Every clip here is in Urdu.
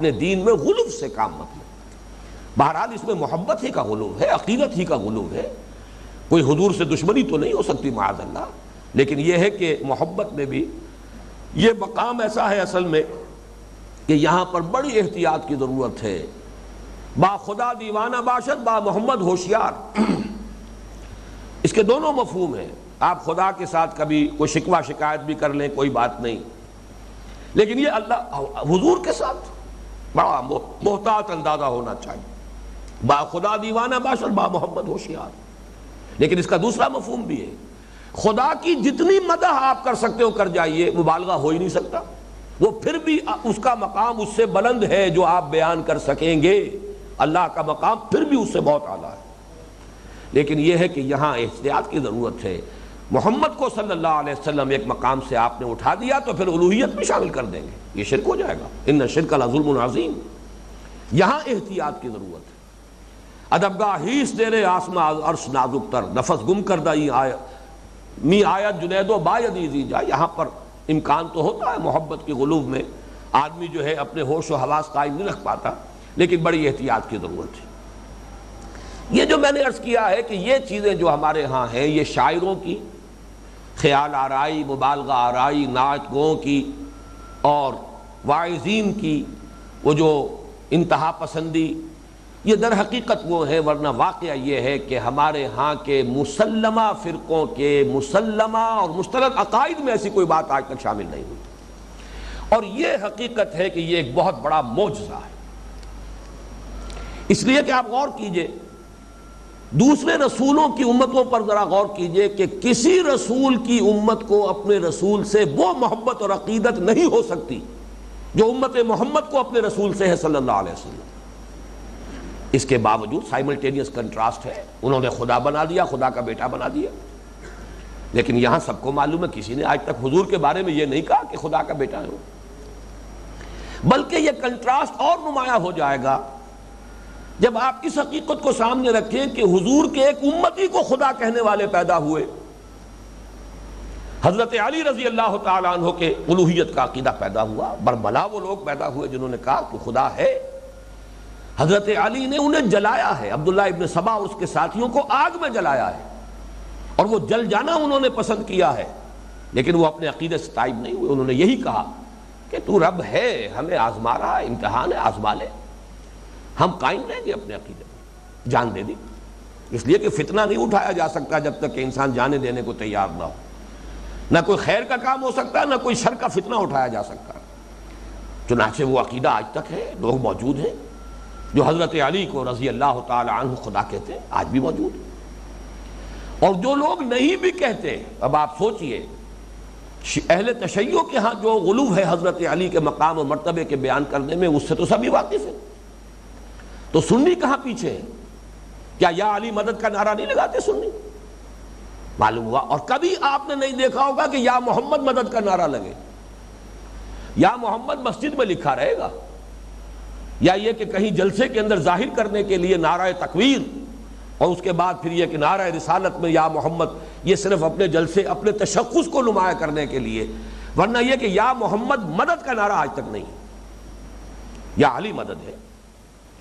اپنے دین میں غلو سے کام مت لو۔ بہرحال اس میں محبت ہی کا غلو ہے، عقیدت ہی کا غلو ہے، کوئی حضور سے دشمنی تو نہیں ہو سکتی معاذ اللہ، لیکن یہ ہے کہ محبت میں بھی یہ مقام ایسا ہے اصل میں کہ یہاں پر بڑی احتیاط کی ضرورت ہے۔ با خدا دیوانہ باشد با محمد ہوشیار، اس کے دونوں مفہوم ہیں۔ آپ خدا کے ساتھ کبھی کوئی شکوہ شکایت بھی کر لیں کوئی بات نہیں، لیکن یہ اللہ حضور کے ساتھ بڑا محتاط اندازہ ہونا چاہیے۔ با خدا دیوانہ باشد با محمد ہوشیار، لیکن اس کا دوسرا مفہوم بھی ہے، خدا کی جتنی مدح آپ کر سکتے ہو کر جائیے، مبالغہ ہو ہی نہیں سکتا، وہ پھر بھی اس کا مقام اس سے بلند ہے جو آپ بیان کر سکیں گے۔ اللہ کا مقام پھر بھی اس سے بہت اعلیٰ ہے، لیکن یہ ہے کہ یہاں احتیاط کی ضرورت ہے۔ محمد کو صلی اللہ علیہ وسلم ایک مقام سے آپ نے اٹھا دیا تو پھر الوہیت میں شامل کر دیں گے، یہ شرک ہو جائے گا، ان الشرک لظلم عظیم۔ یہاں احتیاط کی ضرورت ہے۔ ادبگاہ ہیس دے آسما عرش نازک تر، نفس گم کردہ می آیت جنید و باید دی جا۔ یہاں پر امکان تو ہوتا ہے محبت کی غلوب میں آدمی جو ہے اپنے ہوش و حواس قائم نہیں رکھ پاتا، لیکن بڑی احتیاط کی ضرورت ہے۔ یہ جو میں نے عرض کیا ہے کہ یہ چیزیں جو ہمارے ہاں ہیں، یہ شاعروں کی خیال آرائی، مبالغہ آرائی، نعت گوں کی اور واعظین کی وہ جو انتہا پسندی، یہ در حقیقت وہ ہے، ورنہ واقعہ یہ ہے کہ ہمارے ہاں کے مسلمہ فرقوں کے مسلمہ اور مشترک عقائد میں ایسی کوئی بات آج تک شامل نہیں ہوئی، اور یہ حقیقت ہے کہ یہ ایک بہت بڑا معجزہ ہے۔ اس لیے کہ آپ غور کیجئے، دوسرے رسولوں کی امتوں پر ذرا غور کیجئے کہ کسی رسول کی امت کو اپنے رسول سے وہ محبت اور عقیدت نہیں ہو سکتی جو امت محمد کو اپنے رسول سے ہے صلی اللہ علیہ وسلم۔ اس کے باوجود سائملٹینیس کنٹراسٹ ہے، انہوں نے خدا بنا دیا، خدا کا بیٹا بنا دیا، لیکن یہاں سب کو معلوم ہے کسی نے آج تک حضور کے بارے میں یہ نہیں کہا کہ خدا کا بیٹا ہے وہ، بلکہ یہ کنٹراسٹ اور نمایاں ہو جائے گا جب آپ اس حقیقت کو سامنے رکھیں کہ حضور کے ایک امتی کو خدا کہنے والے پیدا ہوئے۔ حضرت علی رضی اللہ تعالیٰ عنہ کے الوہیت کا عقیدہ پیدا ہوا، برملا وہ لوگ پیدا ہوئے جنہوں نے کہا کہ خدا ہے۔ حضرت علی نے انہیں جلایا ہے، عبداللہ ابن سبا اور اس کے ساتھیوں کو آگ میں جلایا ہے، اور وہ جل جانا انہوں نے پسند کیا ہے، لیکن وہ اپنے عقیدے سے تائب نہیں ہوئے۔ انہوں نے یہی کہا کہ تو رب ہے، ہمیں آزما رہا ہے، امتحان ہے، آزما لے، ہم قائم رہیں گے اپنے عقیدے میں، جان دے دی، اس لیے کہ فتنہ نہیں اٹھایا جا سکتا جب تک کہ انسان جانے دینے کو تیار نہ ہو، نہ کوئی خیر کا کام ہو سکتا، نہ کوئی شر کا فتنہ اٹھایا جا سکتا۔ چنانچہ وہ عقیدہ آج تک ہے، لوگ موجود ہیں جو حضرت علی کو رضی اللہ تعالی عنہ خدا کہتے ہیں، آج بھی موجود ہیں، اور جو لوگ نہیں بھی کہتے، اب آپ سوچئے اہل تشیع کے ہاں جو غلو ہے حضرت علی کے مقام اور مرتبے کے بیان کرنے میں، اس سے تو سبھی واقف ہیں، تو سنی کہاں پیچھے ہے؟ کیا یا علی مدد کا نعرہ نہیں لگاتے سنی؟ معلوم ہوا، اور کبھی آپ نے نہیں دیکھا ہوگا کہ یا محمد مدد کا نعرہ لگے، یا محمد مسجد میں لکھا رہے گا، یا یہ کہ کہیں جلسے کے اندر ظاہر کرنے کے لیے نعرہ تکبیر، اور اس کے بعد پھر یہ کہ نعرہ رسالت میں یا محمد، یہ صرف اپنے جلسے اپنے تشخص کو نمایاں کرنے کے لیے، ورنہ یہ کہ یا محمد مدد کا نعرہ آج تک نہیں، یا علی مدد ہے،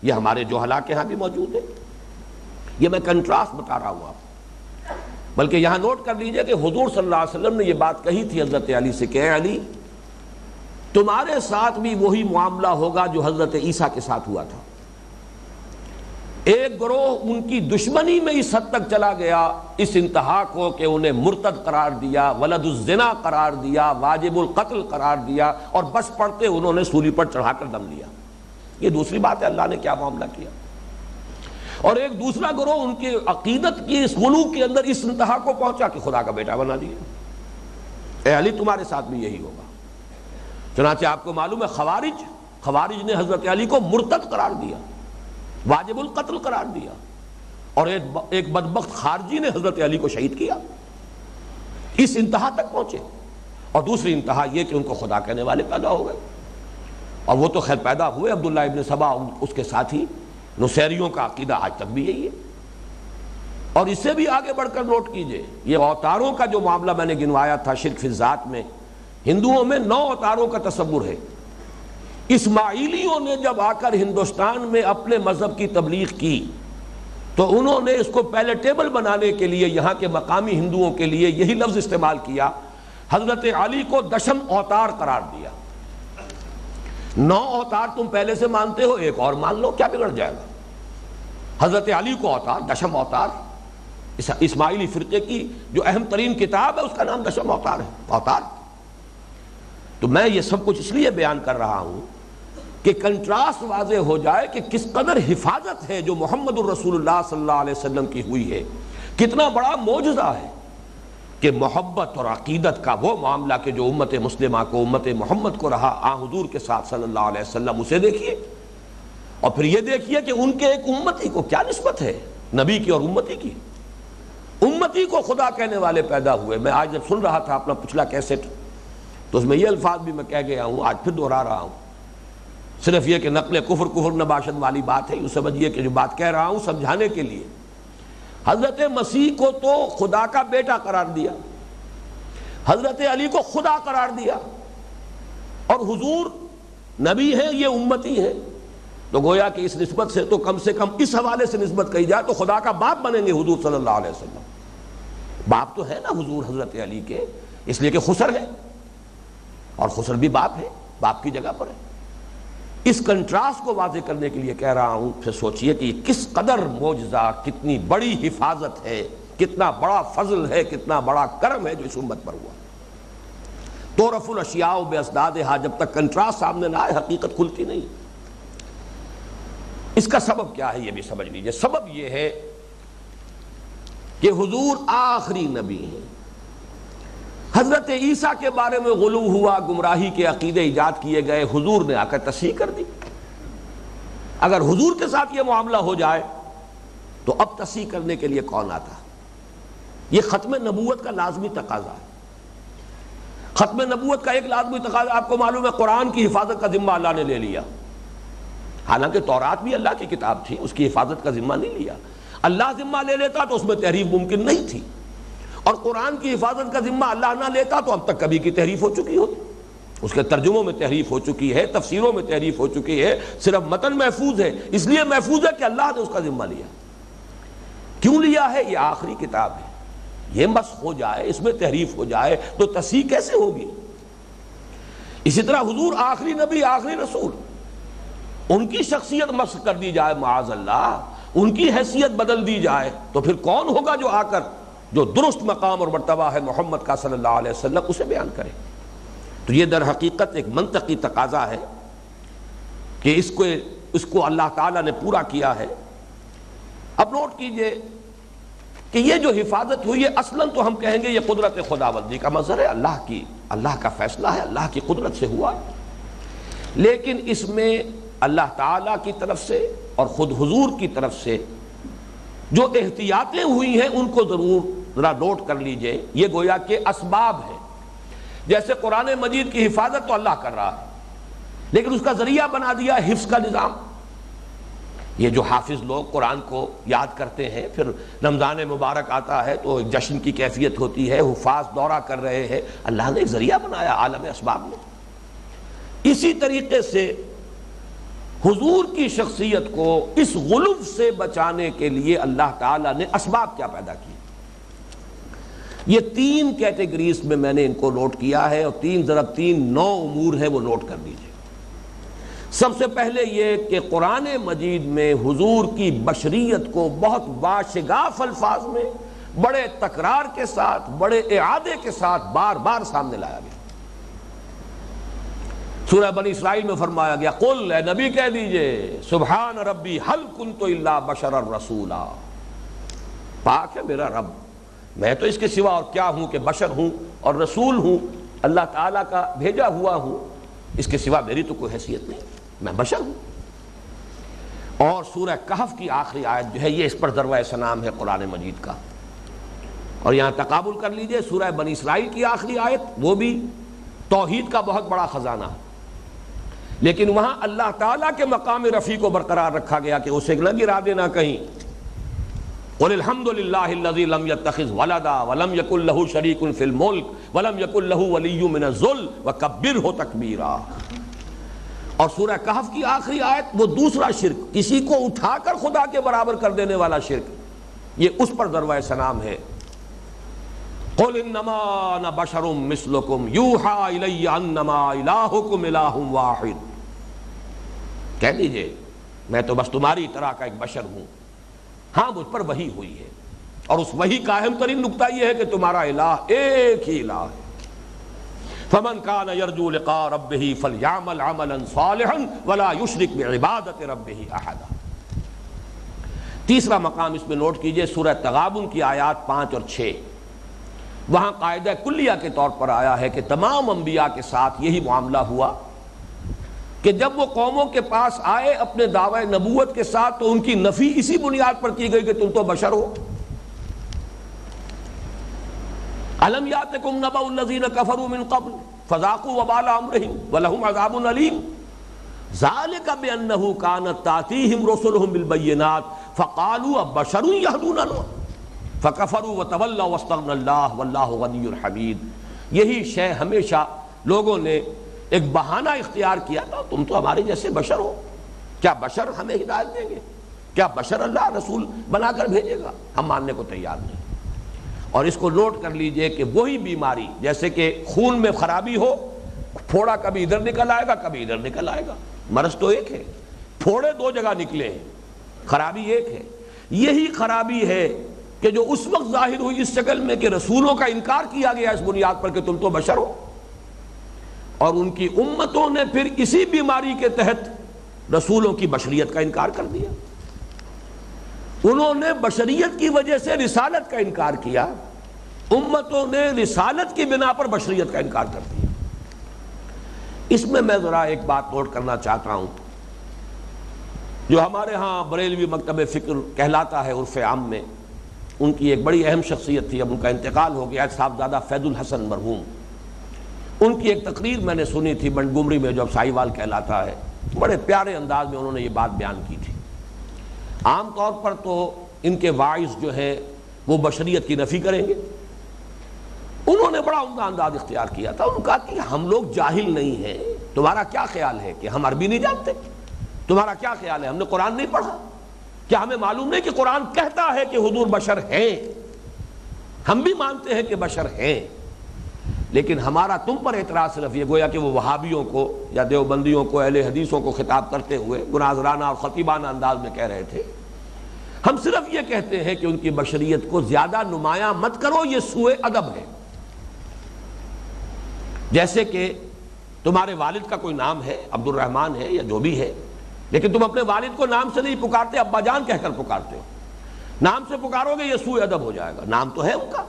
یہ ہمارے جوہلا کے ہاں بھی موجود ہے۔ یہ میں کنٹراسٹ بتا رہا ہوں آپ، بلکہ یہاں نوٹ کر لیجئے کہ حضور صلی اللہ علیہ وسلم نے یہ بات کہی تھی حضرت علی سے کہ اے علی، تمہارے ساتھ بھی وہی معاملہ ہوگا جو حضرت عیسیٰ کے ساتھ ہوا تھا۔ ایک گروہ ان کی دشمنی میں اس حد تک چلا گیا، اس انتہا کو کہ انہیں مرتد قرار دیا، ولد الزنا قرار دیا، واجب القتل قرار دیا، اور بس پڑتے انہوں نے سولی پر چڑھا کر دم لیا۔ یہ دوسری بات ہے اللہ نے کیا معاملہ کیا۔ اور ایک دوسرا گروہ ان کی عقیدت کی اس غلو کے اندر اس انتہا کو پہنچا کہ خدا کا بیٹا بنا دیا۔ اے علی تمہارے ساتھ بھی یہی ہوگا۔ چنانچہ آپ کو معلوم ہے خوارج نے حضرت علی کو مرتد قرار دیا، واجب القتل قرار دیا، اور ایک بدبخت خارجی نے حضرت علی کو شہید کیا۔ اس انتہا تک پہنچے، اور دوسری انتہا یہ کہ ان کو خدا کہنے والے پیدا ہو گئے، اور وہ تو خیر پیدا ہوئے، عبداللہ ابن سبا اس کے ساتھی نصیریوں کا عقیدہ آج تک بھی یہی ہے۔ اور اس سے بھی آگے بڑھ کر نوٹ کیجئے، یہ اوتاروں کا جو معاملہ میں نے گنوایا تھا شرک فی الذات میں، ہندوؤں میں 9 اوتاروں کا تصور ہے۔ اسماعیلیوں نے جب آ کر ہندوستان میں اپنے مذہب کی تبلیغ کی تو انہوں نے اس کو پیلیٹیبل بنانے کے لیے یہاں کے مقامی ہندوؤں کے لیے یہی لفظ استعمال کیا، حضرت علی کو دشم اوتار قرار دیا۔ 9 اوتار تم پہلے سے مانتے ہو، ایک اور مان لو، کیا بگڑ جائے گا؟ حضرت علی کو اوتار، دشم اوتار، اسماعیلی فرقے کی جو اہم ترین کتاب ہے اس کا نام دشم اوتار ہے، اوتار۔ تو میں یہ سب کچھ اس لیے بیان کر رہا ہوں کہ کنٹراسٹ واضح ہو جائے کہ کس قدر حفاظت ہے جو محمد الرسول اللہ صلی اللہ علیہ وسلم کی ہوئی ہے، کتنا بڑا معجزہ ہے کہ محبت اور عقیدت کا وہ معاملہ کہ جو امت مسلمہ کو، امت محمد کو رہا آن حضور کے ساتھ صلی اللہ علیہ وسلم، اسے دیکھیے اور پھر یہ دیکھیے کہ ان کے ایک امتی کو کیا نسبت ہے نبی کی اور امتی کی۔ امتی کو خدا کہنے والے پیدا ہوئے۔ میں آج جب سن رہا تھا اپنا پچھلا کیسٹ تو اس میں یہ الفاظ بھی میں کہہ گیا ہوں، آج پھر دہرا رہا ہوں، صرف یہ کہ نقل کفر نباشت والی بات ہے، یہ سمجھیے کہ جو بات کہہ رہا ہوں سمجھانے کے لیے۔ حضرت مسیح کو تو خدا کا بیٹا قرار دیا، حضرت علی کو خدا قرار دیا، اور حضور نبی ہیں، یہ امتی ہیں، تو گویا کہ اس نسبت سے تو کم اس حوالے سے نسبت کہی جائے تو خدا کا باپ بنیں گے حضور صلی اللہ علیہ وسلم۔ باپ تو ہے نا حضور حضرت علی کے، اس لیے کہ خسر ہے اور خسر بھی باپ ہے، باپ کی جگہ پر ہے۔ اس کنٹراسٹ کو واضح کرنے کے لیے کہہ رہا ہوں، پھر سوچئے کہ یہ کس قدر معجزہ، کتنی بڑی حفاظت ہے، کتنا بڑا فضل ہے، کتنا بڑا کرم ہے جو اس امت پر ہوا۔ تعرف الاشیاء باسدادھا، جب تک کنٹراسٹ سامنے نہ آئے حقیقت کھلتی نہیں۔ اس کا سبب کیا ہے یہ بھی سمجھ لیجئے۔ سبب یہ ہے کہ حضور آخری نبی ہیں۔ حضرت عیسیٰ کے بارے میں غلو ہوا، گمراہی کے عقیدے ایجاد کیے گئے، حضور نے آ کر تصحیح کر دی۔ اگر حضور کے ساتھ یہ معاملہ ہو جائے تو اب تصحیح کرنے کے لیے کون آتا؟ یہ ختم نبوت کا لازمی تقاضا ہے۔ ختم نبوت کا ایک لازمی تقاضا آپ کو معلوم ہے، قرآن کی حفاظت کا ذمہ اللہ نے لے لیا۔ حالانکہ تورات بھی اللہ کی کتاب تھی، اس کی حفاظت کا ذمہ نہیں لیا۔ اللہ ذمہ لے لیتا تو اس میں تحریف ممکن نہیں تھی، اور قرآن کی حفاظت کا ذمہ اللہ نہ لیتا تو اب تک کبھی کی تحریف ہو چکی ہوتی، اس کے ترجموں میں تحریف ہو چکی ہے، تفسیروں میں تحریف ہو چکی ہے۔ صرف متن محفوظ ہے، اس لیے محفوظ ہے کہ اللہ نے اس کا ذمہ لیا۔ کیوں لیا ہے؟ یہ آخری کتاب ہے، یہ مسخ ہو جائے، اس میں تحریف ہو جائے تو تصحیح کیسے ہوگی؟ اسی طرح حضور آخری نبی، آخری رسول، ان کی شخصیت مسخ کر دی جائے معاذ اللہ، ان کی حیثیت بدل دی جائے تو پھر کون ہوگا جو آ کر جو درست مقام اور مرتبہ ہے محمد کا صلی اللہ علیہ وسلم اسے بیان کرے؟ تو یہ در حقیقت ایک منطقی تقاضا ہے کہ اس کو اللہ تعالیٰ نے پورا کیا ہے۔ اب نوٹ کیجئے کہ یہ جو حفاظت ہوئی ہے اصلاً تو ہم کہیں گے یہ قدرت خداوندی کا مظہر ہے، اللہ کا فیصلہ ہے، اللہ کی قدرت سے ہوا، لیکن اس میں اللہ تعالیٰ کی طرف سے اور خود حضور کی طرف سے جو احتیاطیں ہوئی ہیں ان کو ضرور ذرا نوٹ کر لیجئے۔ یہ گویا کہ اسباب ہے، جیسے قرآن مجید کی حفاظت تو اللہ کر رہا ہے، لیکن اس کا ذریعہ بنا دیا حفظ کا نظام۔ یہ جو حافظ لوگ قرآن کو یاد کرتے ہیں، پھر رمضان مبارک آتا ہے تو ایک جشن کی کیفیت ہوتی ہے، حفاظ دورہ کر رہے ہیں، اللہ نے ایک ذریعہ بنایا عالم اسباب میں۔ اسی طریقے سے حضور کی شخصیت کو اس غلو سے بچانے کے لیے اللہ تعالیٰ نے اسباب کیا پیدا کی؟ یہ 3 کیٹیگریز میں نے ان کو نوٹ کیا ہے، اور 3 ضرب 3 9 امور ہیں، وہ نوٹ کر لیجئے۔ سب سے پہلے یہ کہ قرآن مجید میں حضور کی بشریت کو بہت باشگاف الفاظ میں، بڑے تکرار کے ساتھ، بڑے اعادے کے ساتھ بار بار سامنے لایا گیا۔ سورہ بنی اسرائیل میں فرمایا گیا، قل، اے نبی کہہ دیجئے، سبحان ربی هل كنت الا بشرا رسولا، پاک ہے میرا رب، میں تو اس کے سوا اور کیا ہوں کہ بشر ہوں اور رسول ہوں، اللہ تعالیٰ کا بھیجا ہوا ہوں، اس کے سوا میری تو کوئی حیثیت نہیں، میں بشر ہوں۔ اور سورہ کہف کی آخری آیت جو ہے یہ اس پر ضربہ سنام ہے قرآن مجید کا۔ اور یہاں تقابل کر لیجئے سورہ بنی اسرائیل کی آخری آیت، وہ بھی توحید کا بہت بڑا خزانہ، لیکن وہاں اللہ تعالیٰ کے مقام رفیع کو برقرار رکھا گیا کہ اسے نہ گرا دینا کہیں۔ قل الحمد للہ الذی لم یتخذ ولدا ولم یکن لہ شریک فی الملک ولم یکن لہ ولی من الذل وکبرہ تکبیرا۔ اور سورہ کہف کی آخری آیت وہ دوسرا شرک، کسی کو اٹھا کر خدا کے برابر کر دینے والا شرک، یہ اس پر ضربہ سلام ہے۔ قل انما انا بشر مثلکم یوحی الی انما الہکم الہ واحد، کہہ دیجئے میں تو بس تمہاری طرح کا ایک بشر ہوں، ہاں مجھ پر وحی ہوئی ہے، اور اس وحی کا اہم ترین نقطہ یہ ہے کہ تمہارا الہ ایک ہی الہ ہے۔ فمن کان یرجو لقاء ربہ فلیعمل عملا صالحا ولا یشرک بعبادۃ ربہ احدا۔ تیسرا مقام اس میں نوٹ کیجئے، سورہ تغابن کی آیات 5 اور 6، وہاں قاعدہ کلیہ کے طور پر آیا ہے کہ تمام انبیاء کے ساتھ یہی معاملہ ہوا کہ جب وہ قوموں کے پاس آئے اپنے دعوی نبوت کے ساتھ تو ان کی نفی اسی بنیاد پر کی گئی کہ تم تو بشر ہو۔ الم یاتکم نبأ الذین کفروا من قبل فذاقوا وبال امرہم ولہم عذاب علیم ذلک بانہ کانت تأتیہم رسلہم بالبینات فقالوا ابشر یہدوننا فکفروا وتولوا واستغنى اللہ واللہ غنی حمید۔ یہی شے ہمیشہ لوگوں نے ایک بہانہ اختیار کیا تھا، تم تو ہمارے جیسے بشر ہو، کیا بشر ہمیں ہدایت دیں گے؟ کیا بشر اللہ رسول بنا کر بھیجے گا؟ ہم ماننے کو تیار نہیں۔ اور اس کو نوٹ کر لیجئے کہ وہی بیماری جیسے کہ خون میں خرابی ہو، پھوڑا کبھی ادھر نکل آئے گا کبھی ادھر نکل آئے گا، مرض تو ایک ہے، پھوڑے دو جگہ نکلے ہیں، خرابی ایک ہے۔ یہی خرابی ہے کہ جو اس وقت ظاہر ہوئی اس شکل میں کہ رسولوں کا انکار کیا گیا اس بنیاد پر کہ تم تو بشر ہو، اور ان کی امتوں نے پھر اسی بیماری کے تحت رسولوں کی بشریت کا انکار کر دیا۔ انہوں نے بشریت کی وجہ سے رسالت کا انکار کیا، امتوں نے رسالت کی بنا پر بشریت کا انکار کر دیا۔ اس میں ذرا ایک بات نوٹ کرنا چاہتا ہوں، جو ہمارے ہاں بریلوی مکتب فکر کہلاتا ہے عرف عام میں، ان کی ایک بڑی اہم شخصیت تھی، اب ان کا انتقال ہو گیا، صاحبزادہ فیض الحسن مرحوم۔ ان کی ایک تقریر میں نے سنی تھی منٹگومری میں، جو اب ساہیوال کہلاتا ہے، بڑے پیارے انداز میں انہوں نے یہ بات بیان کی تھی۔ عام طور پر تو ان کے واعظ جو ہیں وہ بشریت کی نفی کریں گے، انہوں نے بڑا عمدہ انداز اختیار کیا تھا، انہوں نے کہا کہ ہم لوگ جاہل نہیں ہیں، تمہارا کیا خیال ہے کہ ہم عربی نہیں جانتے؟ تمہارا کیا خیال ہے ہم نے قرآن نہیں پڑھا؟ کیا ہمیں معلوم نہیں کہ قرآن کہتا ہے کہ حضور بشر ہیں؟ ہم بھی مانتے ہیں کہ بشر ہیں، لیکن ہمارا تم پر اعتراض صرف یہ، گویا کہ وہ وہابیوں کو یا دیوبندیوں کو، اہل حدیثوں کو خطاب کرتے ہوئے گناظرانہ اور خطیبانہ انداز میں کہہ رہے تھے، ہم صرف یہ کہتے ہیں کہ ان کی بشریت کو زیادہ نمایاں مت کرو، یہ سوء ادب ہے۔ جیسے کہ تمہارے والد کا کوئی نام ہے، عبد الرحمن ہے یا جو بھی ہے، لیکن تم اپنے والد کو نام سے نہیں پکارتے، ابا جان کہہ کر پکارتے ہو، نام سے پکارو گے یہ سوء ادب ہو جائے گا، نام تو ہے ان کا۔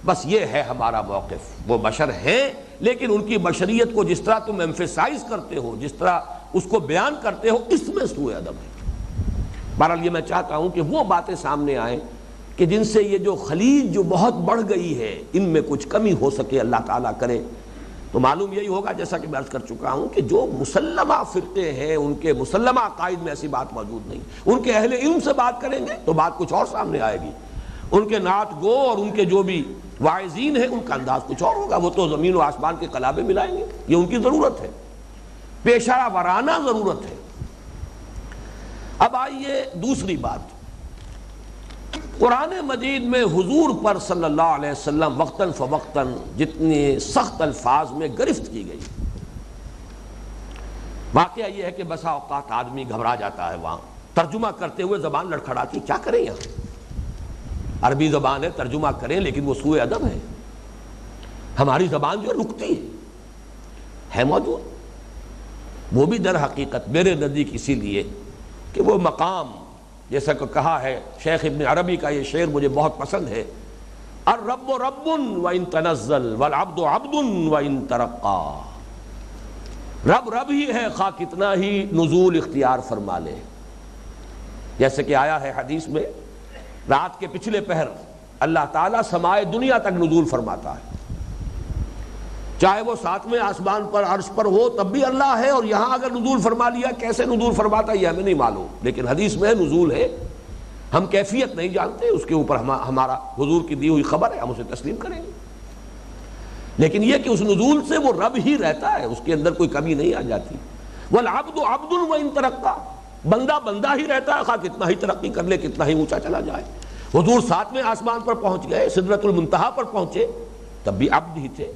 بس یہ ہے ہمارا موقف، وہ بشر ہیں، لیکن ان کی بشریت کو جس طرح تم ایمفیسائز کرتے ہو، جس طرح اس کو بیان کرتے ہو، اس میں سوء ادب ہے۔ بہرحال یہ میں چاہتا ہوں کہ وہ باتیں سامنے آئیں کہ جن سے یہ جو خلیج جو بہت بڑھ گئی ہے ان میں کچھ کمی ہو سکے، اللہ تعالیٰ کرے۔ تو معلوم یہی ہوگا، جیسا کہ میں عرض کر چکا ہوں، کہ جو مسلمہ فرقے ہیں ان کے مسلمہ عقائد میں ایسی بات موجود نہیں، ان کے اہل علم سے بات کریں گے تو بات کچھ اور سامنے آئے گی، ان کے نعت گو اور ان کے جو بھی واعظین ہیں ان کا انداز کچھ اور ہوگا، وہ تو زمین و آسمان کے قلابے ملائیں گے، یہ ان کی ضرورت ہے، پیشہ ورانہ ضرورت ہے۔ اب آئیے دوسری بات، قرآن مجید میں حضور پر صلی اللہ علیہ وسلم وقتاً فوقتاً جتنے سخت الفاظ میں گرفت کی گئی، واقعہ یہ ہے کہ بسا اوقات آدمی گھبرا جاتا ہے، وہاں ترجمہ کرتے ہوئے زبان لڑکھڑاتی، کیا کریں یہاں، عربی زبان ہے ترجمہ کریں لیکن وہ سوء ادب ہے، ہماری زبان جو رکتی ہے موجود، وہ بھی در حقیقت میرے نزدیک اسی لیے کہ وہ مقام، جیسا کہ کہا ہے شیخ ابن عربی کا یہ شعر مجھے بہت پسند ہے، الرب رب وان تنزل والعبد عبد وان ترقا، رب رب ہی ہے خواہ کتنا ہی نزول اختیار فرما لے۔ جیسے کہ آیا ہے حدیث میں، رات کے پچھلے پہر اللہ تعالیٰ سمائے دنیا تک نزول فرماتا ہے، چاہے وہ ساتویں آسمان پر عرش پر ہو تب بھی اللہ ہے، اور یہاں اگر نزول فرما لیا کیسے نزول فرماتا یہ ہمیں نہیں معلوم، لیکن حدیث میں نزول ہے، ہم کیفیت نہیں جانتے، اس کے اوپر ہمارا حضور کی دی ہوئی خبر ہے، ہم اسے تسلیم کریں گے، لیکن یہ کہ اس نزول سے وہ رب ہی رہتا ہے، اس کے اندر کوئی کمی نہیں آ جاتی۔ والعبد عبد وان ترقى، بندہ بندہ ہی رہتا ہے خواہ کتنا ہی ترقی کر لے، کتنا ہی اونچا چلا جائے۔ حضور 7ویں آسمان پر پہنچ گئے، سدرۃ المنتہا پر پہنچے، تب بھی عبد ہی تھے۔